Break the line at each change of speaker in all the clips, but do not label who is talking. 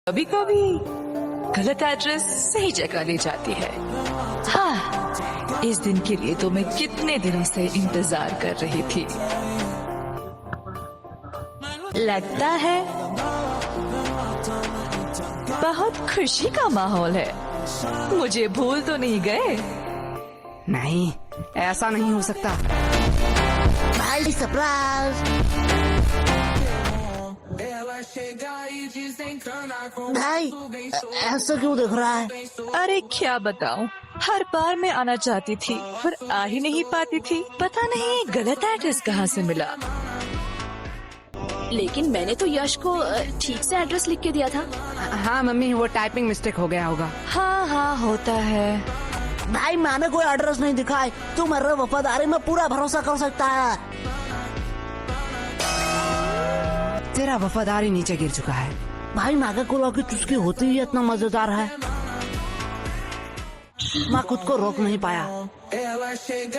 कभी कभी गलत एड्रेस सही जगह ले जाती है। हाँ, इस दिन के लिए तो मैं कितने दिनों से इंतजार कर रही थी। लगता है बहुत खुशी का माहौल है। मुझे भूल तो नहीं गए?
नहीं, ऐसा नहीं हो सकता।
सरप्राइज भाई, ऐसा क्यों दिख रहा है?
अरे क्या बताऊं, हर बार मैं आना चाहती थी पर आ ही नहीं पाती थी। पता नहीं गलत एड्रेस कहाँ से मिला।
लेकिन मैंने तो यश को ठीक से एड्रेस लिख के दिया था।
हाँ मम्मी, वो टाइपिंग मिस्टेक हो गया होगा।
हाँ हाँ, होता है।
भाई मैंने कोई एड्रेस नहीं दिखा है। तू मेरे वफादारी में पूरा भरोसा कर सकता है।
तेरा वफादारी नीचे गिर चुका है।
भाई नागा कोला की चुस्की होती ही इतना मजेदार है, मैं खुद को रोक नहीं पाया।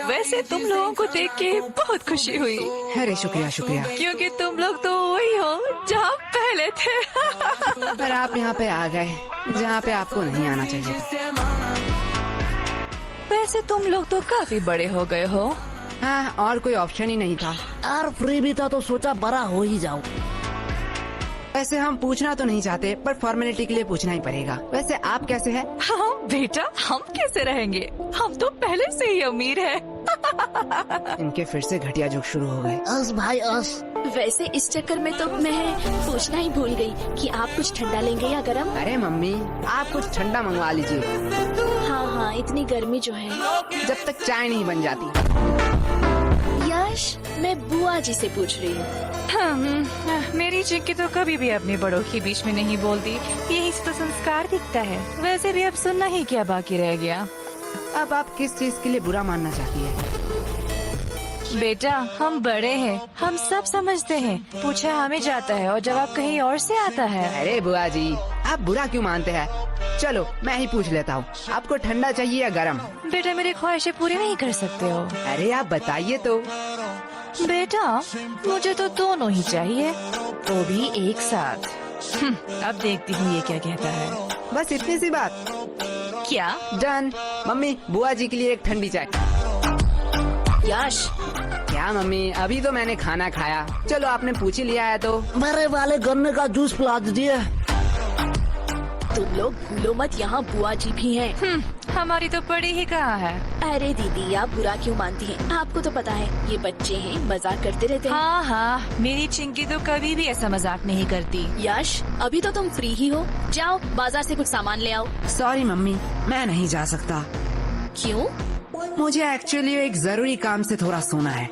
वैसे तुम लोगों को देख के बहुत खुशी हुई,
अरे शुक्रिया शुक्रिया।
क्योंकि तुम लोग तो वही हो जहाँ पहले थे।
पर आप यहाँ पे आ गए जहाँ पे आपको नहीं आना चाहिए।
वैसे तुम लोग तो काफी बड़े हो गए हो।
हाँ, और कोई ऑप्शन ही नहीं था।
यार फ्री भी था तो सोचा बड़ा हो ही जाओ।
वैसे हम पूछना तो नहीं चाहते, पर फॉर्मेलिटी के लिए पूछना ही पड़ेगा। वैसे आप कैसे हैं?
हाँ बेटा, हम कैसे रहेंगे, हम तो पहले से ही अमीर हैं।
इनके फिर से घटिया जोक शुरू हो गए।
अस भाई अस।
वैसे इस चक्कर में तो मैं पूछना ही भूल गई कि आप कुछ ठंडा लेंगे या गरम।
अरे मम्मी, आप कुछ ठंडा मंगवा लीजिए।
हाँ हाँ, इतनी गर्मी जो है।
जब तक चाय नहीं बन जाती।
यश, मैं बुआ जी से पूछ रही हूँ।
मेरी चिक्की तो कभी भी अपने बड़ों के बीच में नहीं बोलती, यही तो संस्कार दिखता है। वैसे भी अब सुनना ही क्या बाकी रह गया।
अब आप किस चीज के लिए बुरा मानना चाहती है?
बेटा, हम बड़े हैं, हम सब समझते हैं। पूछा हमें जाता है और जवाब कहीं और से आता है।
अरे बुआ जी, आप बुरा क्यों मानते हैं? चलो मैं ही पूछ लेता हूँ, आपको ठंडा चाहिए या गरम?
बेटा, मेरी ख्वाहिशें पूरी नहीं कर सकते हो।
अरे आप बताइए तो।
बेटा, मुझे तो दोनों ही चाहिए, वो भी एक साथ। अब देखती हूँ ये क्या कहता है।
बस इतनी सी बात?
क्या?
डन। मम्मी, बुआ जी के लिए एक ठंडी चाय।
यश,
क्या मम्मी, अभी तो मैंने खाना खाया। चलो आपने पूछ ही लिया है तो।
मेरे वाले गन्ने का जूस पिला दीजिए।
तुम लोग भूलो मत, यहाँ बुआ जी भी हैं।
हमारी तो पड़ी ही कहाँ है।
अरे दीदी, आप बुरा क्यों मानती हैं? आपको तो पता है ये बच्चे हैं, मजाक करते रहते हैं।
हाँ हाँ, मेरी चिंकी तो कभी भी ऐसा मजाक नहीं करती।
यश, अभी तो तुम फ्री ही हो, जाओ बाजार से कुछ सामान ले आओ।
सॉरी मम्मी, मैं नहीं जा सकता।
क्यों?
मुझे एक्चुअली एक जरूरी काम से थोड़ा सोना है।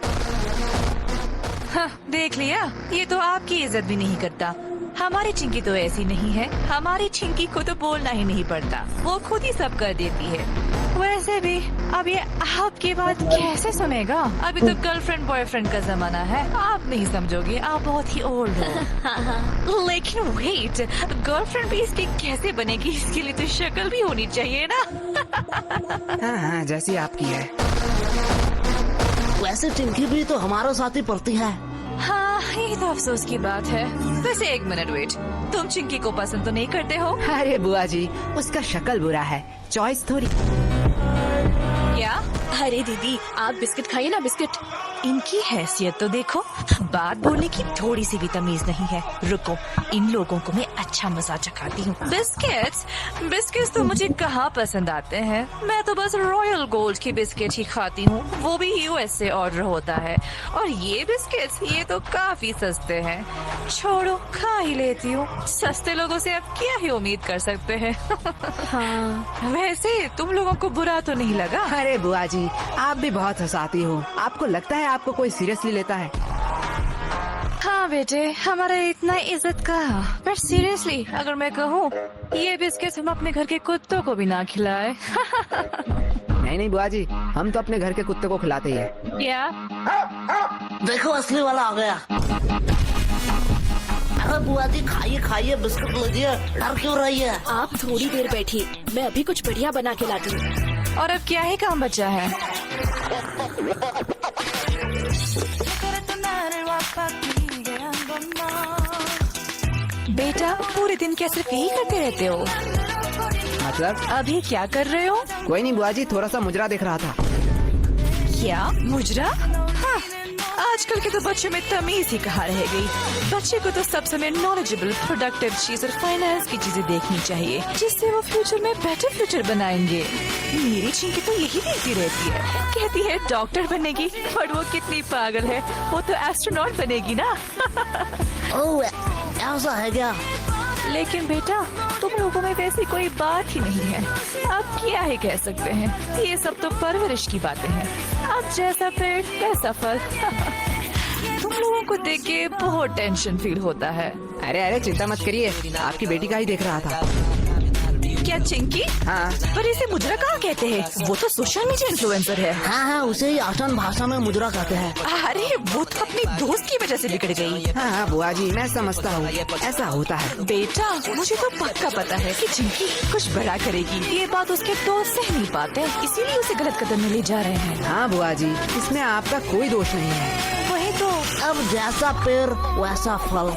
हाँ, देख लिया, ये तो आपकी इज्जत भी नहीं करता। हमारी चिंकी तो ऐसी नहीं है, हमारी चिंकी को तो बोलना ही नहीं पड़ता, वो खुद ही सब कर देती है। वैसे भी अब ये आपकी बात कैसे सुनेगा? अभी तो गर्लफ्रेंड बॉयफ्रेंड का जमाना है, आप नहीं समझोगे, आप बहुत ही ओल्ड हो। लेकिन वेट, गर्लफ्रेंड भी इसकी कैसे बनेगी? इसके लिए तो शक्ल भी होनी चाहिए ना।
हाँ हाँ, जैसी आपकी है।
वैसे चिंकी भी तो हमारे साथ ही पढ़ती है।
हाँ, ये तो अफसोस की बात है। वैसे एक मिनट वेट, तुम चिंकी को पसंद तो नहीं करते हो?
अरे बुआ जी, उसका शक्ल बुरा है, चॉइस थोड़ी।
क्या?
अरे दीदी, आप बिस्किट खाइए ना, बिस्किट।
इनकी हैसियत तो देखो, बात बोलने की थोड़ी सी भी तमीज नहीं है। रुको, इन लोगों को मैं अच्छा मजा चखाती हूँ। बिस्किट्स? बिस्किट्स तो मुझे कहाँ पसंद आते हैं, मैं तो बस रॉयल गोल्ड की बिस्किट ही खाती हूँ, वो भी यूएस से ऑर्डर होता है। और ये बिस्किट्स, ये तो काफी सस्ते हैं। छोड़ो, खा ही लेती हूँ, सस्ते लोगों से अब क्या ही उम्मीद कर सकते हैं।
हाँ,
वैसे तुम लोगों को बुरा तो नहीं लगा?
अरे बुआ जी, आप भी बहुत हंसाती हो। आपको लगता है आपको कोई सीरियसली लेता है?
हाँ बेटे, हमारा इतना इज्जत का। पर सीरियसली अगर मैं कहूँ, ये बिस्किट हम अपने घर के कुत्तों को भी ना खिलाए।
नहीं नहीं बुआ जी, हम तो अपने घर के कुत्ते को खिलाते ही है।
क्या?
देखो असली वाला आ गया। अरे बुआ जी, खाइए खाइए, बिस्कुट लीजिए, डर क्यों रही है?
आप थोड़ी देर बैठिए, मैं अभी कुछ बढ़िया बना के लाती हूँ।
और अब क्या ही काम बचा है? बेटा, बेटा पूरे दिन क्या सिर्फ यही करते रहते हो?
मतलब
अभी क्या कर रहे हो?
कोई नहीं बुआ जी, थोड़ा सा मुजरा देख रहा था।
क्या मुजरा? हाँ, आजकल के तो बच्चों में तमीज ही कहाँ रह गई। बच्चे को तो सब समय नॉलेजेबल, प्रोडक्टिव चीज और फाइनेंस की चीजें देखनी चाहिए, जिससे वो फ्यूचर में बेटर फ्यूचर बनाएंगे। मेरी चिंकी तो यही देखती रहती है, कहती है डॉक्टर बनेगी, पर वो कितनी पागल है, वो तो एस्ट्रोनॉट बनेगी ना।
ओह, ऐसा है क्या?
लेकिन बेटा तुम लोगों में वैसी कोई बात ही नहीं है। अब क्या ही कह सकते हैं, ये सब तो परवरिश की बातें हैं। अब जैसा पेड़ वैसा फल। तुम लोगों को देख के बहुत टेंशन फील होता है।
अरे अरे चिंता मत करिए, आपकी बेटी का ही देख रहा था।
क्या चिंकी?
हाँ।
पर इसे मुजरा कहाँ कहते हैं? वो तो सोशल मीडिया इन्फ्लुएंसर है।
हाँ हाँ, उसे ही आसान भाषा में मुजरा कहते हैं।
अरे वो तो अपनी दोस्त की वजह से बिगड़ गई।
हाँ हाँ बुआ जी, मैं समझता हूँ, ऐसा होता है।
बेटा मुझे तो पक्का पता है कि चिंकी कुछ बड़ा करेगी। ये बात उसके दोस्त सह नहीं पाते, इसीलिए उसे गलत कदम में ले जा रहे हैं।
हाँ बुआ जी, इसमें आपका कोई दोष नहीं है।
वही तो।
अब जैसा पेड़ वैसा फल।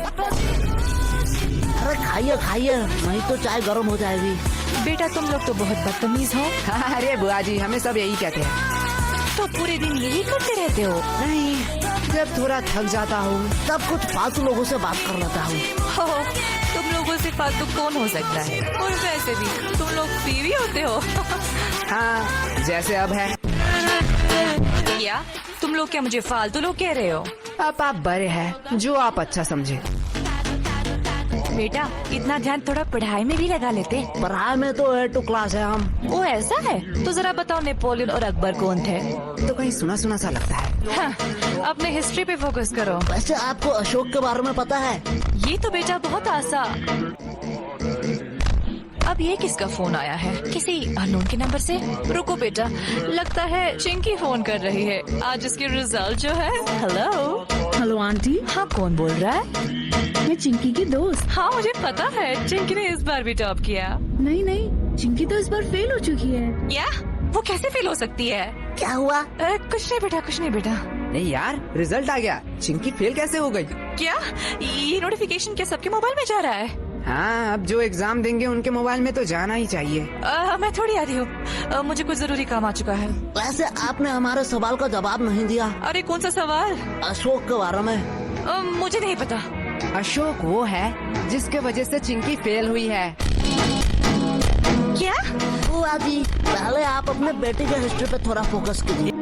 अरे खाइए खाइए, नहीं तो चाय गर्म हो जाएगी।
बेटा तुम लोग तो बहुत बदतमीज हो।
हाँ अरे बुआ जी, हमें सब यही कहते हैं।
तो पूरे दिन यही करते रहते हो?
नहीं, जब थोड़ा थक जाता हूँ
तब कुछ फालतू लोगों से बात कर लेता हूँ।
हो, तुम लोगों से फालतू कौन हो सकता है? और वैसे भी तुम लोग बीवी होते हो।
हाँ, जैसे अब है।
क्या तुम लोग क्या मुझे फालतू लोग कह रहे हो?
अब आप बड़े हैं, जो आप अच्छा समझे।
बेटा इतना ध्यान थोड़ा पढ़ाई में भी लगा लेते।
पढ़ाई में तो 8 क्लास है हम।
वो ऐसा है? तो जरा बताओ नेपोलियन और अकबर कौन थे?
तो कहीं सुना सुना सा लगता है।
हाँ, अपने हिस्ट्री पे फोकस करो।
वैसे आपको अशोक के बारे में पता है?
ये तो बेटा बहुत आसान। अब ये किसका फोन आया है? किसी अननोन के नंबर से? रुको बेटा, लगता है चिंकी फोन कर रही है। आज इसके रिजल्ट जो है। हेलो।
हेलो आंटी,
हाँ कौन बोल रहा है?
मैं चिंकी की दोस्त।
हाँ मुझे पता है, चिंकी ने इस बार भी टॉप किया।
नहीं नहीं, चिंकी तो इस बार फेल हो चुकी है।
क्या? वो कैसे फेल हो सकती है?
क्या हुआ?
कुछ नहीं बेटा, कुछ नहीं बेटा।
नहीं यार, रिजल्ट आ गया, चिंकी फेल कैसे हो गई?
क्या ये नोटिफिकेशन क्या सबके मोबाइल में जा रहा है?
हाँ, अब जो एग्जाम देंगे उनके मोबाइल में तो जाना ही चाहिए।
मैं थोड़ी आ रही हूँ, मुझे कुछ जरूरी काम आ चुका है।
वैसे आपने हमारे सवाल का जवाब नहीं दिया।
अरे कौन सा सवाल?
अशोक के बारे में।
मुझे नहीं पता।
अशोक वो है जिसके वजह से चिंकी फेल हुई है।
क्या?
बुआ जी, पहले आप अपने बेटे के हिस्ट्री पे थोड़ा फोकस कीजिए।